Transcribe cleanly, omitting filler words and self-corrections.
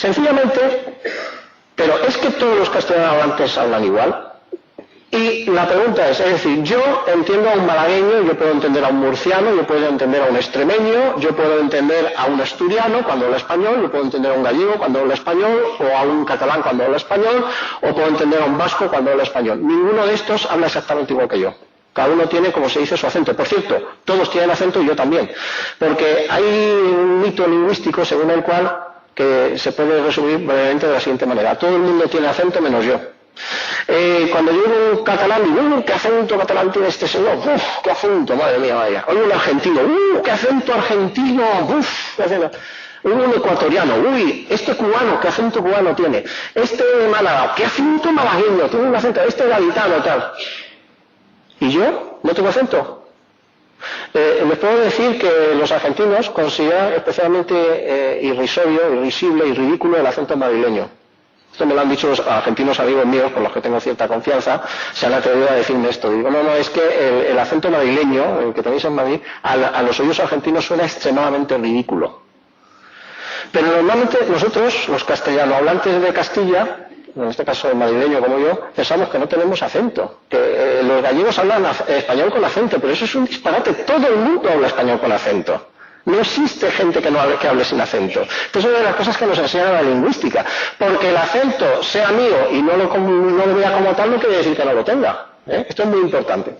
Sencillamente, pero es que todos los castellanohablantes hablan igual. Y la pregunta es decir, yo entiendo a un malagueño, yo puedo entender a un murciano, yo puedo entender a un extremeño, yo puedo entender a un asturiano cuando habla español, yo puedo entender a un gallego cuando habla español, o a un catalán cuando habla español, o puedo entender a un vasco cuando habla español. Ninguno de estos habla exactamente igual que yo. Cada uno tiene, como se dice, su acento. Por cierto, todos tienen acento y yo también. Porque hay un mito lingüístico según el cual que se puede resumir brevemente de la siguiente manera. Todo el mundo tiene acento menos yo. Cuando yo oigo un catalán, digo, ¿qué acento catalán tiene este señor? ¡Uf! ¡Qué acento! Madre mía, vaya. Oigo un argentino, ¡qué acento argentino! ¡Uf! ¡Qué acento! Oigo un ecuatoriano, ¡uy! Este cubano, ¿qué acento cubano tiene? Este de Málaga, ¿qué acento malagueño? Tiene un acento, este gaditano, tal. ¿Y yo? ¿No tengo acento? Les puedo decir que los argentinos consideran especialmente irrisorio, irrisible y ridículo el acento madrileño. Esto me lo han dicho los argentinos amigos míos, con los que tengo cierta confianza, se han atrevido a decirme esto. Digo, no, es que el acento madrileño, el que tenéis en Madrid, a los oídos argentinos suena extremadamente ridículo. Pero normalmente nosotros, los castellanohablantes de Castilla, en este caso el madrileño como yo, pensamos que no tenemos acento, que los gallegos hablan español con acento, pero eso es un disparate, todo el mundo habla español con acento. No existe gente que hable sin acento. Esto es una de las cosas que nos enseña la lingüística. Porque el acento sea mío y no lo vea como tal no quiere decir que no lo tenga. Esto es muy importante.